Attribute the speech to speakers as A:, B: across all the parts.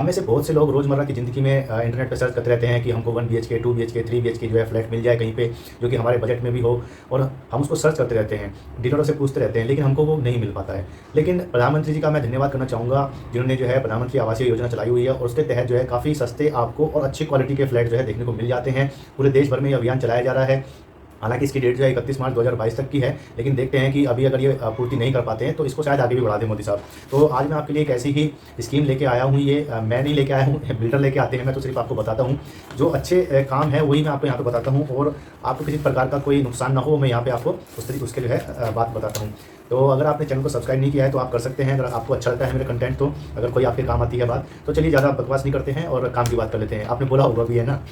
A: हम में से बहुत से लोग रोज़मर्रा की ज़िंदगी में इंटरनेट पे सर्च करते रहते हैं कि हमको 1 बीएचके, 2 बीएचके, 3 बीएचके जो है फ्लैट मिल जाए कहीं पे, जो कि हमारे बजट में भी हो, और हम उसको सर्च करते रहते हैं, डीलरों से पूछते रहते हैं, लेकिन हमको वो नहीं मिल पाता है। लेकिन प्रधानमंत्री जी का मैं धन्यवाद करना चाहूँगा, जिन्होंने जो है प्रधानमंत्री आवासीय योजना चलाई हुई है, और उसके तहत जो है काफ़ी सस्ते आपको और अच्छी क्वालिटी के फ्लैट जो है देखने को मिल जाते हैं। पूरे देश भर में ये अभियान चलाया जा रहा है। हालाँकि इसकी डेट जो है 31 मार्च 2022 तक की है, लेकिन देखते हैं कि अभी अगर ये पूर्ति नहीं कर पाते हैं तो इसको शायद आगे भी बढ़ा दें मोदी साहब। तो आज मैं आपके लिए एक ऐसी ही स्कीम लेके आया हूँ। ये मैं नहीं लेके आया हूँ, बिल्डर लेके आते हैं, मैं तो सिर्फ आपको बताता हूँ। जो अच्छे काम है वही मैं आपको यहाँ पे बताता हूँ, और आपको किसी प्रकार का कोई नुकसान ना हो, मैं यहाँ पे आपको उस तरीके उसके जो है बात बताता हूँ। तो अगर आपने चैनल को सब्सक्राइब नहीं किया है तो आप कर सकते हैं, अगर आपको अच्छा लगता है मेरे कंटेंट, तो अगर कोई आपके काम आती है बात, तो चलिए ज़्यादा बकवास नहीं करते हैं और काम की बात कर लेते हैं। आपने बोला होगा भी, है ना?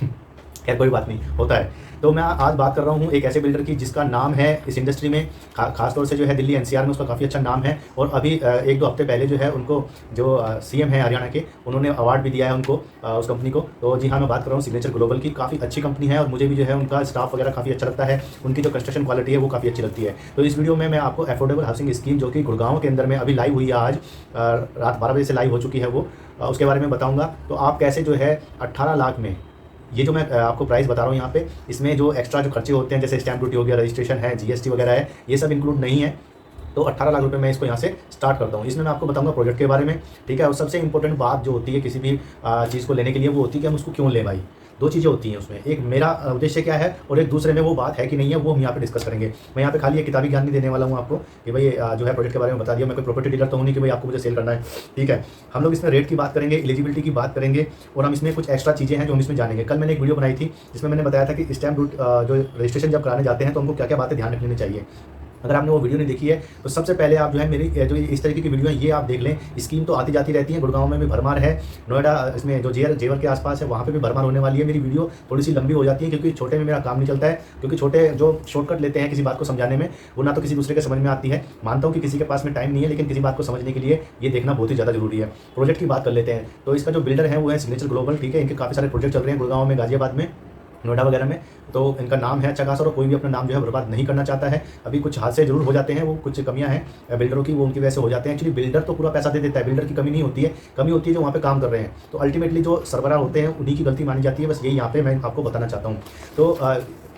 A: खैर कोई बात नहीं, होता है। तो मैं आज बात कर रहा हूँ एक ऐसे बिल्डर की जिसका नाम है इस इंडस्ट्री में, खास तौर से जो है दिल्ली एनसीआर में उसका काफ़ी अच्छा नाम है, और अभी 1-2 हफ्ते पहले जो है उनको जो सीएम है हरियाणा के, उन्होंने अवार्ड भी दिया है उनको, उस कंपनी को। तो जी हाँ, मैं बात कर रहा हूँ सिग्नेचर ग्लोबल की। काफ़ी अच्छी कंपनी है और मुझे भी जो है उनका स्टाफ वगैरह काफ़ी अच्छा लगता है, उनकी जो कंस्ट्रक्शन क्वालिटी है वो काफ़ी अच्छी लगती है। तो इस वीडियो में मैं आपको अफोर्डेबल हाउसिंग स्कीम, जो कि गुड़गांव के अंदर में अभी लाइव हुई है, आज रात 12 बजे से लाइव हो चुकी है वो, उसके बारे में बताऊँगा। तो आप कैसे जो है 18 लाख में, ये जो मैं आपको प्राइस बता रहा हूँ यहाँ पे, इसमें जो एक्स्ट्रा जो खर्चे होते हैं, जैसे स्टैम्प ड्यूटी हो गया, रजिस्ट्रेशन है, जीएसटी वगैरह है, ये सब इंक्लूड नहीं है। तो 18 लाख रुपए मैं इसको यहाँ से स्टार्ट करता हूँ। इसमें मैं आपको बताऊंगा प्रोजेक्ट के बारे में, ठीक है। और सबसे इंपॉर्टेंट बात जो होती है किसी भी चीज़ को लेने के लिए, वो होती है कि हम उसको क्यों लें भाई। दो चीज़ें होती हैं उसमें, एक मेरा उद्देश्य क्या है और एक दूसरे में वो बात है कि नहीं है, वो हम यहाँ पे डिस्कस करेंगे। मैं यहाँ पे खाली एक किताबी ज्ञान नहीं देने वाला हूँ आपको कि भाई जो है प्रोजेक्ट के बारे में बता दिया। मैं कोई प्रॉपर्टी डीलर तो हूँ नहीं कि भाई आपको मुझे सेल करना है, ठीक है। हम लोग इसमें रेट की बात करेंगे, एलिजिबिलिटी की बात करेंगे, और हम इसमें कुछ एक्स्ट्रा चीज़ें हैं जो हम इसमें जानेंगे। कल मैंने एक वीडियो बनाई थी जिसमें मैंने बताया था कि स्टैम्प ड्यूटी जो रजिस्ट्रेशन जब कराने जाते हैं तो हमको क्या क्या बातें ध्यान रखनी चाहिए। अगर आपने वो वीडियो नहीं देखी है तो सबसे पहले आप जो है मेरी जो इस तरीके की वीडियो है ये आप देख लें। स्कीम तो आती जाती रहती है, गुड़गांव में भी भरमार है, नोएडा इसमें जो जेवर के आसपास है वहाँ पे भी भरमार होने वाली है। मेरी वीडियो थोड़ी सी लंबी हो जाती है क्योंकि छोटे में मेरा काम नहीं चलता है, क्योंकि छोटे जो शॉर्टकट लेते हैं किसी बात को समझाने में, वो ना तो किसी दूसरे के समझ में आती है। मानता हूँ कि किसी के पास में टाइम नहीं है, लेकिन किसी बात को समझने के लिए ये देखना बहुत ही ज़्यादा जरूरी है। प्रोजेक्ट की बात कर लेते हैं। तो इसका जो बिल्डर है वो है सिग्नेचर ग्लोबल, ठीक है। इनके काफ़ी सारे प्रोजेक्ट चल रहे हैं गुड़गांव में, गाजियाबाद में, नोएडा वगैरह में। तो इनका नाम है अच्छा खासा, और कोई भी अपना नाम जो है बर्बाद नहीं करना चाहता है। अभी कुछ हादसे जरूर हो जाते हैं, वो कुछ कमियां हैं बिल्डरों की, वो उनकी वजह से हो जाते हैं। एक्चुअली बिल्डर तो पूरा पैसा दे देता है, बिल्डर की कमी नहीं होती है, कमी होती है जो वहाँ पे काम कर रहे हैं। तो अल्टीमेटली जो सरबराह होते हैं उन्हीं की गलती मानी जाती है, बस यही यहाँ पे मैं आपको बताना चाहता हूँ। तो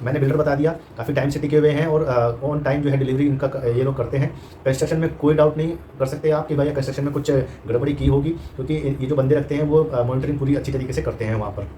A: मैंने बिल्डर बता दिया, काफ़ी टाइम से टिके हुए हैं, और ऑन टाइम जो है डिलीवरी इनका ये लोग करते हैं। कंस्ट्रक्शन में कोई डाउट नहीं कर सकते आप कि भाई कंस्ट्रक्शन में कुछ गड़बड़ी की होगी, क्योंकि ये जो बंदे रखते हैं वो मॉनिटरिंग पूरी अच्छी तरीके से करते हैं वहाँ पर,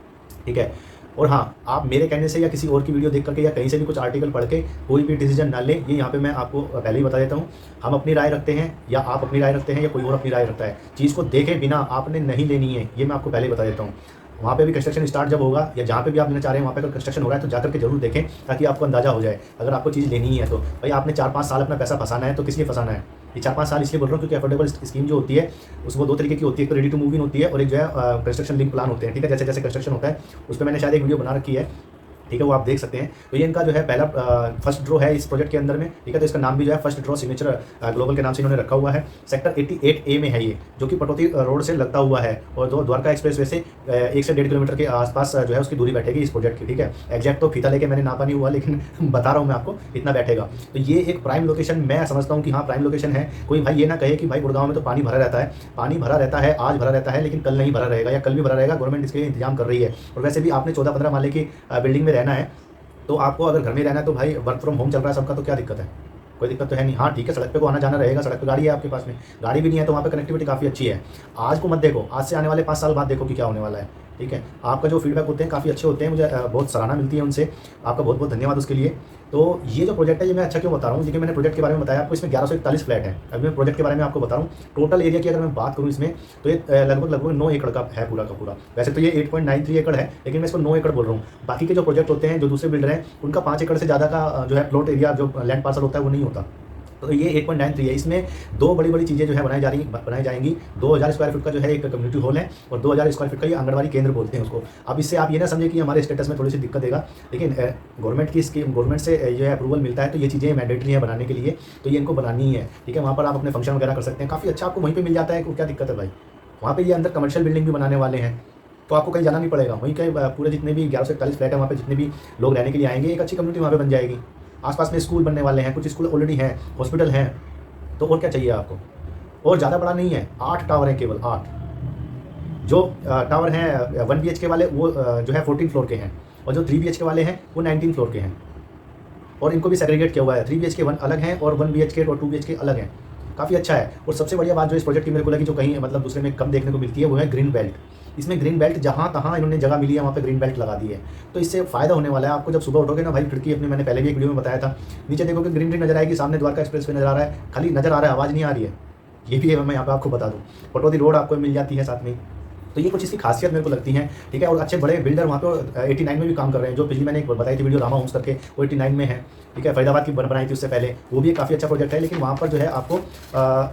A: ठीक है। और हाँ, आप मेरे कहने से या किसी और की वीडियो देख करके या कहीं से भी कुछ आर्टिकल पढ़ के कोई भी डिसीजन ना लें, ये यहाँ पे मैं आपको पहले ही बता देता हूँ। हम अपनी राय रखते हैं, या आप अपनी राय रखते हैं, या कोई और अपनी राय रखता है। चीज़ को देखे बिना आपने नहीं लेनी है, ये मैं आपको पहले ही बता देता हूँ। वहाँ पे भी कंस्ट्रक्शन स्टार्ट जब होगा, या जहाँ पे भी आप लेना चाह रहे हैं वहाँ पे अगर कंस्ट्रक्शन हो रहा है तो जाकर के जरूर देखें, ताकि आपको अंदाजा हो जाए। अगर आपको चीज़ लेनी ही है तो भाई आपने 4-5 साल अपना पैसा फंसाना है, तो किस लिए फंसाना है? ये 4-5 साल इसलिए बोल रहा हूँ क्योंकि अफोर्डेबल स्कीम जो होती है उसको 2 तरीके की होती है, एक तो रेडी टू मूव इन होती है, और एक जो है कंस्ट्रक्शन लिंक प्लान होते हैं, ठीक है। जैसे जैसे कंस्ट्रक्शन होता है उस पर मैंने शायद एक वीडियो बना रखी है, ठीक है, वो आप देख सकते हैं। तो ये इनका जो है पहला फर्स्ट ड्रॉ है इस प्रोजेक्ट के अंदर में, ठीक है। तो इसका नाम भी जो है फर्स्ट ड्रॉ सिग्नेचर ग्लोबल के नाम से इन्होंने रखा हुआ है। सेक्टर 88A में है ये, जो कि पटौती रोड से लगता हुआ है, और जो द्वारका एक्सप्रेस वे से 1 से 1.5 किलोमीटर के आसपास जो है उसकी दूरी बैठेगी इस प्रोजेक्ट की, ठीक है। एग्जैक्ट तो फीता लेके मैंने नापा नहीं हुआ, लेकिन बता रहा हूँ मैं आपको इतना बैठेगा। तो ये एक प्राइम लोकेशन मैं समझता हूँ कि हाँ प्राइम लोकेशन है। कोई भाई ये ना कहे कि भाई गुड़गांव में तो पानी भरा रहता है, पानी भरा रहता है, आज भरा रहता है, लेकिन कल नहीं भरा रहेगा, या कल भी भरा रहेगा। गवर्नमेंट इसके लिए इंतजाम कर रही है। और वैसे भी आपने 14-15 माले की बिल्डिंग में रहना है, तो आपको अगर घर में रहना है तो भाई वर्क फ्रॉम होम चल रहा है सबका, तो क्या दिक्कत है? कोई दिक्कत तो है नहीं। हाँ ठीक है, सड़क पे को आना जाना रहेगा, सड़क पे गाड़ी है आपके पास में, गाड़ी भी नहीं है तो वहाँ पे कनेक्टिविटी काफ़ी अच्छी है। आज को मत देखो, आज से आने वाले 5 साल बाद देखो कि क्या होने वाला है, ठीक है। आपका जो फीडबैक होते हैं काफ़ी अच्छे होते हैं, मुझे बहुत सराहना मिलती है उनसे, आपका बहुत बहुत धन्यवाद उसके लिए। तो ये जो प्रोजेक्ट है ये मैं अच्छा क्यों बता रहा हूँ, क्योंकि मैंने प्रोजेक्ट के बारे में बताया आपको, इसमें 1141 फ्लैट है। अभी मैं प्रोजेक्ट के बारे में आपको बता रहा हूँ। टोटल एरिया की अगर मैं बात करूँ इसमें, तो ये लगभग 9 एकड़ का है पूरा का पूरा। वैसे तो ये 8.93 एकड़ है, लेकिन मैं इसको 9 एकड़ बोल रहा हूँ। बाकी के जो प्रोजेक्ट होते हैं, जो दूसरे बिल्डर हैं, उनका 5 एकड़ से ज़्यादा का जो है प्लॉट एरिया, जो लैंड पार्सल होता है वो नहीं होता। तो ये 8.93 है। इसमें 2 बड़ी चीज़ें जो है बनाई जाएंगी। 2000 स्क्वायर फीट का जो है एक कम्युनिटी हॉल है, और 2000 स्क्वायर फीट का ये आंगनबाड़ी केंद्र बोलते हैं उसको। अब इससे आप ये ना समझे कि हमारे स्टेटस में थोड़ी सी दिक्कत देगा, लेकिन गवर्नमेंट की स्कीम, गवर्नमेंट से जो है अप्रूवल मिलता है, तो ये चीज़ें मैंडेटरी है बनाने के लिए, तो ये इनको बनानी ही है, ठीक है। वहाँ पर आप अपने फंक्शन वगैरह कर सकते हैं, काफ़ी अच्छा आपको वहीं पर मिल जाता है। क्या दिक्कत है भाई? वहाँ पर ये अंदर कमर्शियल बिल्डिंग भी बनाने वाले हैं, तो आपको कहीं जाना नहीं पड़ेगा। वहीं के पूरे जितने भी 1141 फ्लैट है वहाँ पे जितने भी लोग रहने के लिए आएंगे, एक अच्छी कम्युनिटी वहाँ पे बन जाएगी। आसपास में स्कूल बनने वाले हैं, कुछ स्कूल ऑलरेडी हैं, हॉस्पिटल हैं, तो और क्या चाहिए आपको? और ज़्यादा बड़ा नहीं है, 8 टावर हैं, केवल 8, जो टावर हैं 1 BHK वाले वो जो है 14 फ्लोर के हैं, और जो 3 BHK वाले हैं वो 19 फ्लोर के हैं, और इनको भी सेग्रीगेट किया हुआ है। 3 BHK 1 अलग हैं और 1 BHK और 2 BHK अलग हैं। काफ़ी अच्छा है। और सबसे बढ़िया बात जो इस प्रोजेक्ट की मेरे को लगी, जो कहीं मतलब दूसरे में कम देखने को मिलती है, वो है ग्रीन बेल्ट। इसमें ग्रीन बेल्ट जहाँ तहाँ इन्होंने जगह मिली है वहाँ पे ग्रीन बेल्ट लगा दी है। तो इससे फ़ायदा होने वाला है आपको। जब सुबह उठोगे ना भाई, खिड़की अपनी मैंने पहले भी एक वीडियो में बताया था, नीचे देखोगे ग्रीनरी नजर आएगी, सामने द्वारका एक्सप्रेस वे नजर आ रहा है, खाली नजर आ रहा है, आवाज़ नहीं आ रही है। ये भी है, मैं यहाँ पे आपको बता दूँ। पटौदी रोड आपको मिल जाती है साथ में। तो ये कुछ इसकी खासियत मेरे को लगती है, ठीक है। और अच्छे बड़े बिल्डर वहाँ पे 89 में भी काम कर रहे हैं। जो पिछली मैंने एक बताई थी वीडियो रामा होम्स करके, वो 89 में है, ठीक है। फरीदाबाद की बनाई थी उससे पहले, वो भी एक काफ़ी अच्छा प्रोजेक्ट है। लेकिन वहाँ पर जो है आपको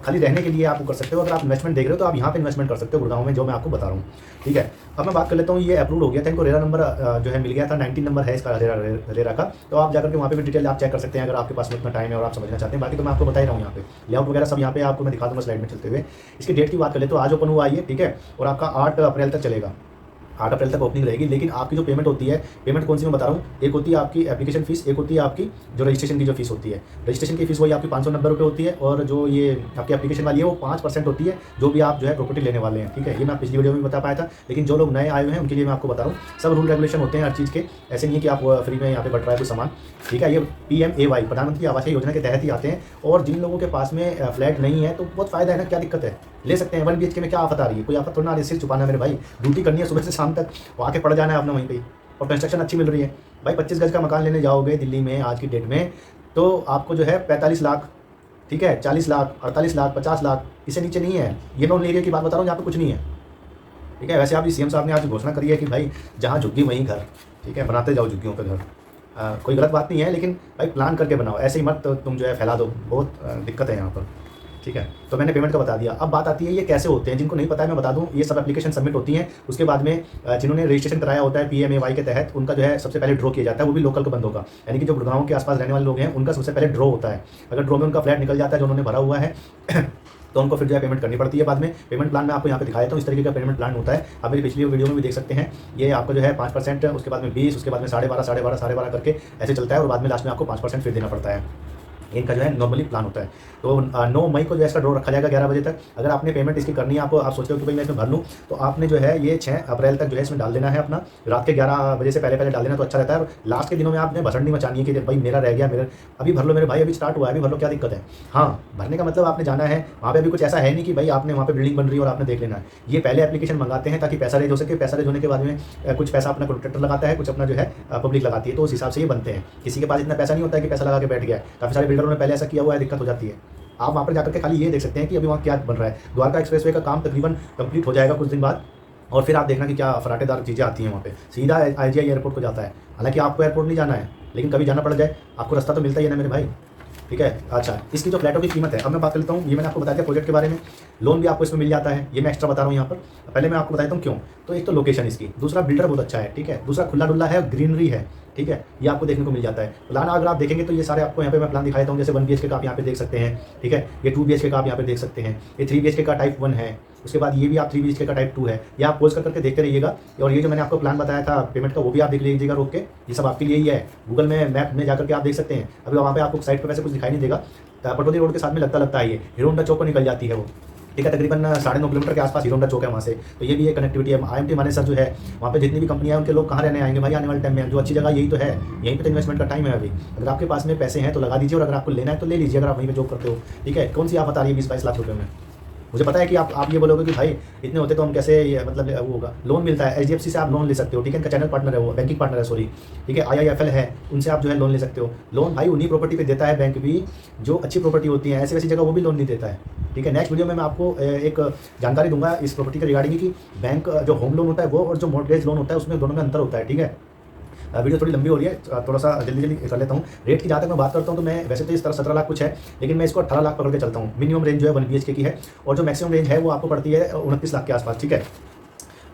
A: खाली रहने के लिए आप कर सकते हो। अगर आप इन्वेस्टमेंट देख रहे हो तो आप यहाँ पे इन्वेस्टमेंट कर सकते हो गुड़गांव में, जो मैं आपको बता रहा हूँ, ठीक है। अब मैं बात कर लेता हूँ, ये अप्रूव हो गया था, इनको रेरा नंबर जो है मिल गया था, 19 नंबर है इसका रेरा का। तो आप जाकर के वहाँ पे भी डिटेल आप चेक कर सकते हैं, अगर आपके पास में इतना टाइम है और आप समझना चाहते हैं। बाकी तो मैं आपको बता ही रहा हूँ, यहाँ पे लेआउट वगैरह सब यहाँ पे आपको मैं दिखा दूँगा स्लाइड में चलते हुए। इसकी डेट की बात कर ले तो आज ओपन हुआ है, ठीक है, और आपका 8 अप्रैल तक चलेगा। 8 अप्रैल तक ओपनिंग रहेगी। लेकिन आपकी जो पेमेंट होती है, पेमेंट कौन सी मैं बता रहा हूँ, एक होती है आपकी एप्लीकेशन फीस, एक होती है आपकी जो रजिस्ट्रेशन की जो फीस होती है। रजिस्ट्रेशन की फीस वही आपकी 590 रुपये होती है, और जो ये आपकी एप्लीकेशन वाली है वो 5% होती है, जो भी आप जो है प्रॉपर्टी लेने वाले हैं, ठीक है। ये मैं पिछली वीडियो में बता पाया था, लेकिन जो लोग नए आए हुए हैं उनके लिए मैं आपको बता रहा हूँ। सब रूल रेगुलेशन होते हैं हर चीज़ के, ऐसे नहीं है कि आप फ्री में यहाँ पे बट रहा है कोई सामान, ठीक है। ये PMAY प्रधानमंत्री आवास योजना के तहत ही आते हैं। और जिन लोगों के पास में फ्लैट नहीं है तो बहुत फ़ायदा है ना, क्या दिक्कत है, ले सकते हैं। 1 BHK में क्या आफत आ रही है, कोई आफत थोड़ा ना आ रही है। सिर छुपाना मेरे भाई, ड्यूटी करनी है सुबह से शाम तक, वो आके पड़ जाना है अपना वहीं पे, और कंस्ट्रक्शन अच्छी मिल रही है भाई। 25 गज का मकान लेने जाओगे दिल्ली में आज की डेट में तो आपको जो है 45 लाख, ठीक है, 40 लाख, 48 लाख, 50 लाख, इससे नीचे नहीं है। ये लोन एरिया की बात बता रहा हूँ, यहाँ पे कुछ नहीं है, ठीक है। वैसे आप CM साहब ने आज घोषणा करी है कि भाई जहाँ झुग्गी वहीं घर, ठीक है, बनाते जाओ झुग्गियों पे घर। कोई गलत बात नहीं है, लेकिन भाई प्लान करके बनाओ, ऐसे ही मत तुम जो है फैला दो, बहुत दिक्कत है यहाँ पर, ठीक है। तो मैंने पेमेंट का बता दिया। अब बात आती है ये कैसे होते हैं, जिनको नहीं पता है मैं बता दूं। ये सब एप्लीकेशन सबमिट होती हैं, उसके बाद में जिन्होंने रजिस्ट्रेशन कराया होता है PMAY के तहत, उनका जो है सबसे पहले ड्रॉ किया जाता है, वो भी लोकल के बंदों का, यानी कि जो गुड़गांव के आसपास रहने वाले लोग हैं उनका सबसे पहले ड्रॉ होता है। अगर ड्रॉ में उनका फ्लैट निकल जाता है जो उन्होंने भरा हुआ है तो उनको फिर जो है पेमेंट करनी पड़ती है बाद में। पेमेंट प्लान मैं आपको यहाँ पे दिखाया था, इस तरीके का पेमेंट प्लान होता है। आप मेरी पिछली वीडियो में भी देख सकते हैं। ये आपको जो है 5%, उसके बाद में 20, उसके बाद में 12.5, 12.5, 12.5 करके ऐसे चलता है, और बाद में लास्ट में आपको 5% फिर देना पड़ता है। इनका जो है नॉर्मली प्लान होता है। तो 9 मई को जो है इसका ड्रॉ रखा जाएगा 11 बजे तक। अगर आपने पेमेंट इसकी करनी है, आपको आप सोचते हो कि भाई मैं इसमें भर लूँ, तो आपने जो है ये 6 अप्रैल तक जो है इसमें डाल देना है अपना। रात के 11 बजे से पहले डाल देना तो अच्छा रहता है। और लास्ट के दिनों में आपने भसड़नी मचानी है कि भाई मेरा रह गया, मेरा अभी भर लो मेरे भाई, अभी स्टार्ट हुआ है, अभी भर लो, क्या दिक्कत है। हाँ, भरने का मतलब आपने जाना है वहाँ पे। अभी कुछ ऐसा है नहीं कि भाई आपने वहाँ पे बिल्डिंग बन रही है और आपने देख लेना है। ये पहले एप्लीकेशन मंगाते हैं ताकि पैसा रेज हो सके। पैसा रेज होने के बाद में कुछ पैसा अपना कॉन्ट्रैक्टर लगाता है, कुछ अपना जो है पब्लिक लगाती है, तो उस हिसाब से ये बनते हैं। किसी के पास इतना पैसा नहीं होता है कि पैसा लगा के बैठ गया है। काफ़ी सारे बिल्डरों ने पहले ऐसा किया हुआ है, दिक्कत हो जाती है। आप वहाँ पर जाकर के खाली ये देख सकते हैं कि अभी वहाँ क्या बन रहा है। द्वारका एक्सप्रेसवे का काम तकरीबन कंप्लीट हो जाएगा कुछ दिन बाद, और फिर आप देखना कि क्या फराटेदार चीज़ें आती हैं वहाँ पे। सीधा IGI एयरपोर्ट को जाता है। हालांकि आपको एयरपोर्ट नहीं जाना है, लेकिन कभी जाना पड़ जाए आपको रास्ता तो मिलता ही है ना मेरे भाई, ठीक है। अच्छा, इसकी जो फ्लैटों की कीमत है अब मैं बात कर लेता हूँ। ये मैंने आपको बताया था प्रोजेक्ट के बारे में, लोन भी आपको इसमें मिल जाता है, ये मैं एक्स्ट्रा बता रहा हूँ यहाँ पर। पहले मैं आपको बताता हूँ क्यों। तो एक तो लोकेशन इसकी, दूसरा बिल्डर बहुत अच्छा है, ठीक है, दूसरा खुला डुल्ला है, ग्रीनरी है, ठीक है, ये आपको देखने को मिल जाता है। प्लान अगर आप देखेंगे तो ये सारे आपको यहाँ पे मैं प्लान दिखा देता हूँ। जैसे 1 BHK का आप यहाँ पे देख सकते हैं, ठीक है, ये 2 BHK का आप यहाँ पे देख सकते हैं, ये 3 BHK का टाइप 1 है, उसके बाद ये भी आप 3 BHK का टाइप 2 है। ये आप पोज करके देखते रहिएगा। और ये जो मैंने आपको प्लान बताया था पेमेंट का, वो भी आप देख लीजिएगा रोक के, ये सब आपके लिए ही है। गूगल में मैप में जाकर के आप देख सकते हैं। अभी वहाँ पे आपको साइड पर वैसे कुछ दिखाई नहीं देगा, पटौदी रोड के साथ में लगता है ये हीरो होंडा चौक को निकल जाती है वो, ठीक है। तकरीबन 9.5 किलोमीटर के आसपास हीरो होंडा चौक है वहाँ से। तो ये भी एक कनेक्टिविटी है। IMT मानेसर जो है वहाँ पे जितनी भी कंपनियाँ हैं उनके लोग कहाँ रहने आएंगे भाई आने वाले टाइम में। जो अच्छी जगह यही तो है, यहीं पे तो इन्वेस्टमेंट का टाइम है अभी। अगर आपके पास में पैसे हैं तो लगा दीजिए, और अगर आपको लेना है तो ले लीजिए, अगर आप वहीं पे जॉब करते हो, ठीक है। कौन सी आफत आ रही है 20-22 लाख रुपये में। मुझे पता है कि आप ये बोलोगे कि भाई इतने होते तो हम कैसे, ये मतलब वो होगा। लोन मिलता है HDFC से, आप लोन ले सकते हो, ठीक है। इनका चैनल पार्टनर है वो, बैंकिंग पार्टनर है सॉरी, ठीक है। IIFL है, उनसे आप जो है लोन ले सकते हो। लोन भाई उन्हीं प्रॉपर्टी पे देता है बैंक भी जो अच्छी प्रॉपर्टी होती है, ऐसी वैसी जगह वो भी लोन नहीं देता है, ठीक है। नेक्स्ट वीडियो में मैं आपको एक जानकारी दूंगा इस प्रॉपर्टी के रिगार्डिंग कि बैंक जो होम लोन होता है वो और जो मॉर्गेज लोन होता है उसमें दोनों में अंतर होता है, ठीक है। वीडियो थोड़ी लंबी हो रही है, थोड़ा सा जल्दी कर लेता हूँ। रेट की जहाँ तक मैं बात करता हूँ तो मैं वैसे तो इस तरह 17 लाख कुछ है, लेकिन मैं इसको 18 लाख पकड़ के चलता हूँ। मिनिमम रेंज जो है 1 BHK की है, और जो मैक्सिमम रेंज है वो आपको पड़ती है 29 लाख के आसपास, ठीक है,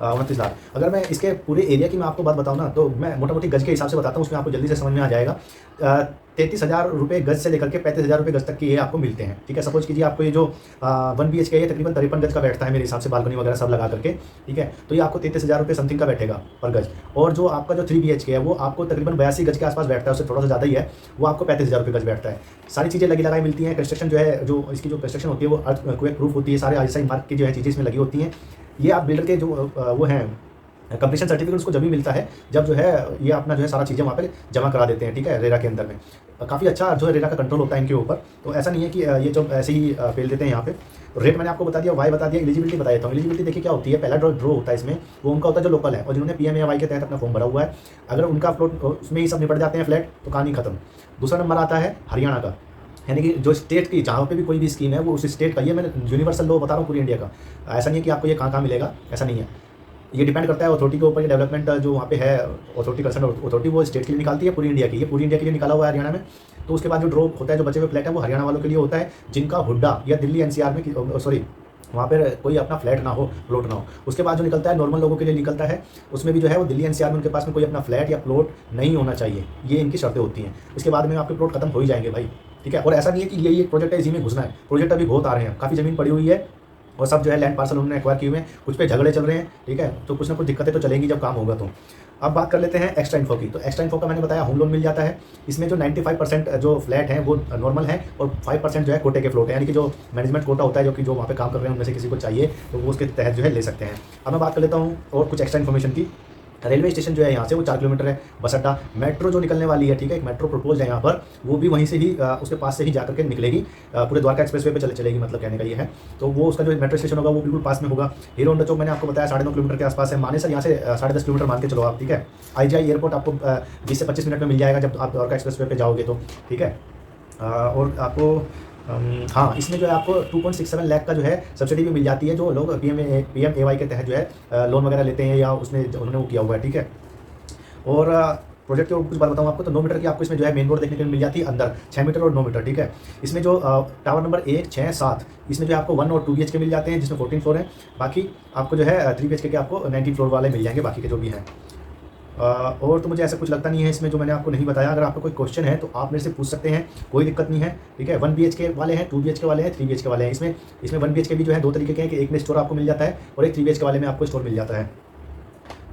A: 29 लाख। अगर मैं इसके पूरे एरिया की मैं आपको बात बताऊँ ना, तो मैं मोटा मोटी गज के हिसाब से बताता हूँ, उसमें आपको जल्दी से समझ में आ जाएगा। 33,000 रुपये गज से लेकर के 35,000 रुपये गज तक की ये आपको मिलते हैं, ठीक है। सपोज कीजिए आपको ये जो 1 BHK है ये तकरीबन 53 गज का बैठता है मेरे हिसाब से, बालकनी वगैरह सब लगा करके, ठीक है। तो ये आपको 33,000 रुपये समथिंग का बैठेगा पर गज। और जो आपका जो 3 BHK है वो आपको तकरीबन 82 गज के आसपास बैठता है, उससे थोड़ा सा ज़्यादा ही है, वो आपको 35,000 रुपये गज बैठता है। सारी चीज़ें लगी लगाई मिलती हैं। कंस्ट्रक्शन जो है, जो इसकी जो कंस्ट्रक्शन होती है वो अर्थक्वेक प्रूफ होती है, सारे ISI मार्क की जो है चीज़ें इसमें लगी होती हैं, ये आप बिल्डर के जो वो हैं कंप्लीशन सर्टिफिकेट उसको जब भी मिलता है जब जो है ये अपना जो है सारा चीज़ें वहाँ पे जमा करा देते हैं, ठीक है, रेरा के अंदर में। काफ़ी अच्छा जो है रेरा का कंट्रोल होता है इनके ऊपर। तो ऐसा नहीं है कि ये जो ऐसे ही फेल देते हैं यहाँ पे। रेट मैंने आपको बता दिया, वाई बता दिया, एलिजिबिलिटी बता देता हूँ। एलिजिबिलिटी देखिए क्या होती है, पहला ड्रो होता है इसमें, वो उनका होता है जो लोकल है और जिन्होंने PMAY के तहत अपना फॉर्म भरा हुआ है। अगर उनका प्लॉट उसमें ही सब निपट जाते हैं फ्लैट तो कहानी खत्म। दूसरा नंबर आता है हरियाणा का, यानी कि जो स्टेट की जहाँ पे भी कोई भी स्कीम है वो उस स्टेट का, ये मैं यूनिवर्सल लॉ बता रहा हूँ पूरी इंडिया का। ऐसा नहीं है कि आपको ये कहाँ मिलेगा, ऐसा नहीं है। ये डिपेंड करता है अथॉरिटी के ऊपर, ये डेवलपमेंट जो वहाँ पे है अथॉरिटी कंसर्न अथॉरिटी वो स्टेट के लिए निकालती है, पूरी इंडिया की, ये पूरी इंडिया के लिए निकाला हुआ है हरियाणा में। तो उसके बाद जो ड्रॉ होता है, जो बचे हुए फ्लैट है वो हरियाणा वालों के लिए होता है जिनका हुड्डा या दिल्ली NCR में सॉरी वहाँ पर कोई अपना फ्लैट ना हो, प्लॉट ना हो। उसके बाद जो निकलता है नॉर्मल लोगों के लिए निकलता है, उसमें भी जो है वो दिल्ली NCR में उनके पास में कोई अपना फ्लैट या प्लॉट नहीं होना चाहिए, ये इनकी शर्तें होती हैं। उसके बाद में आपके प्लॉट खत्म हो ही जाएंगे भाई, ठीक है। और ऐसा नहीं है कि ये प्रोजेक्ट है इसी में घुसना है, प्रोजेक्ट अभी बहुत आ रहे हैं, काफ़ी ज़मीन पड़ी हुई है और सब जो है लैंड पार्सल उन्होंने एक्वायर किए हुए हैं, कुछ पे झगड़े चल रहे हैं, ठीक है। तो कुछ ना कुछ दिक्कतें तो चलेंगी जब काम होगा तो। अब बात कर लेते हैं एक्स्ट्रा इन्फो की। तो एक्स्ट्रा इन्फो का मैंने बताया होम लोन मिल जाता है। इसमें जो 95% जो फ्लैट हैं वो नॉर्मल है और 5% जो है कोटे के फ्लोट है, यानी कि जो मैनेजमेंट कोटा होता है, जो कि जो वहाँ पे काम कर रहे हैं उनमें से किसी को चाहिए तो वो उसके तहत जो है ले सकते हैं। अब मैं बात कर लेता हूँ और कुछ एक्स्ट्रा इन्फॉर्मेशन की। रेलवे स्टेशन जो है यहाँ से वो 4 किलोमीटर है, बस अड्डा, मेट्रो जो निकलने वाली है, ठीक है, एक मेट्रो प्रपोज है यहाँ पर, वो भी वहीं से ही उसके पास से ही जाकर के निकलेगी, पूरे द्वारका एक्सप्रेसवे पे चलेगी, मतलब कहने का ये है। तो वो उसका जो मेट्रो स्टेशन होगा वो बिल्कुल पास में होगा। हीरो होंडा चौक मैंने आपको बताया 9.5 किलोमीटर के आसपास है, मानेसर यहाँ से 10.5 किलोमीटर मान के चलो आप, ठीक है। IGI एयरपोर्ट आपको 20 से 25 मिनट में मिल जाएगा जब आप द्वारका एक्सप्रेसवे पे जाओगे तो, ठीक है। और आपको हाँ, इसमें जो है आपको 2.67 लाख का जो है सब्सिडी भी मिल जाती है, जो लोग PMAY के तहत जो है लोन वगैरह लेते हैं या उसमें उन्होंने वो किया हुआ है, ठीक है। और प्रोजेक्ट के कुछ बात बताऊँ आपको, तो 9 मीटर की आपको इसमें जो है मेन रोड देखने को मिल जाती है अंदर, 6 मीटर और 9 मीटर, ठीक है। इसमें जो टावर नंबर 1, 6, 7 इसमें जो है आपको 1 और 2 BHK मिल जाते हैं, जिसमें 14 फ्लोर है। बाकी आपको जो है 3 BHK के आपको 19 फ्लोर वाले मिल जाएंगे, बाकी के जो भी हैं। और तो मुझे ऐसा कुछ लगता नहीं है इसमें जो मैंने आपको नहीं बताया। अगर आपको कोई क्वेश्चन है तो आप मेरे से पूछ सकते हैं, कोई दिक्कत नहीं है, ठीक है। 1 BHK वाले हैं, 2 BHK वाले हैं, 3 BHK वाले हैं। इसमें 1 BHK भी जो है 2 तरीके के हैं कि एक में स्टोर आपको मिल जाता है और एक 3 BHK वाले में आपको स्टोर मिल जाता है।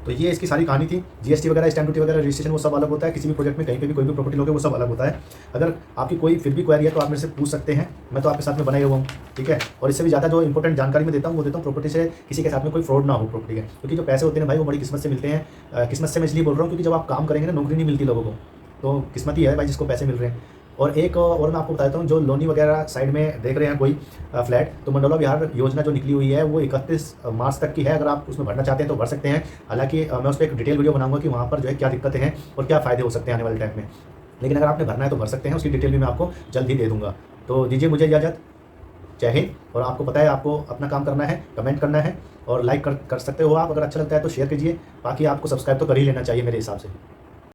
A: तो ये इसकी सारी कहानी थी। GST वगैरह, स्टैम्प ड्यूटी वगैरह, रजिस्ट्रेशन वो सब अलग होता है। किसी भी प्रोजेक्ट में कहीं पे भी कोई भी प्रॉपर्टी लोगे वो सब अलग होता है। अगर आपकी कोई फिर भी क्वेरी है तो आप मेरे से पूछ सकते हैं, मैं तो आपके साथ में बनाए हुआ हूँ, ठीक है। और इससे भी ज़्यादा जो इंपॉर्टेंट जानकारी मैं देता हूँ वो देता हूँ प्रॉपर्टी से किसी के साथ में कोई फ्रॉड ना हो प्रॉपर्टी के, क्योंकि जो पैसे होते हैं भाई वो बड़ी किस्मत से मिलते हैं। किस्मत से मैं इसलिए बोल रहा हूँ क्योंकि जब आप काम करेंगे ना, नौकरी नहीं मिलती लोगों को, तो किस्मत ही है भाई जिसको पैसे मिल रहे हैं। और एक और मैं आपको बताता हूँ, जो लोनी वगैरह साइड में देख रहे हैं कोई फ्लैट, तो मंडोला विहार योजना जो निकली हुई है वो 31 मार्च तक की है। अगर आप उसमें भरना चाहते हैं तो भर सकते हैं। हालांकि मैं उस पर एक डिटेल वीडियो बनाऊंगा कि वहाँ पर जो है क्या दिक्कतें हैं और क्या फ़ायदे हो सकते हैं आने वाले टाइम में। लेकिन अगर आपने भरना है तो भर सकते हैं, उसकी डिटेल भी मैं आपको जल्द ही दे दूँगा। तो दीजिए मुझे इजाज़त, जय हिंद। और आपको पता है आपको अपना काम करना है, कमेंट करना है और लाइक कर सकते हो आप। अगर अच्छा लगता है तो शेयर कीजिए, बाकी आपको सब्सक्राइब तो कर ही लेना चाहिए मेरे हिसाब से।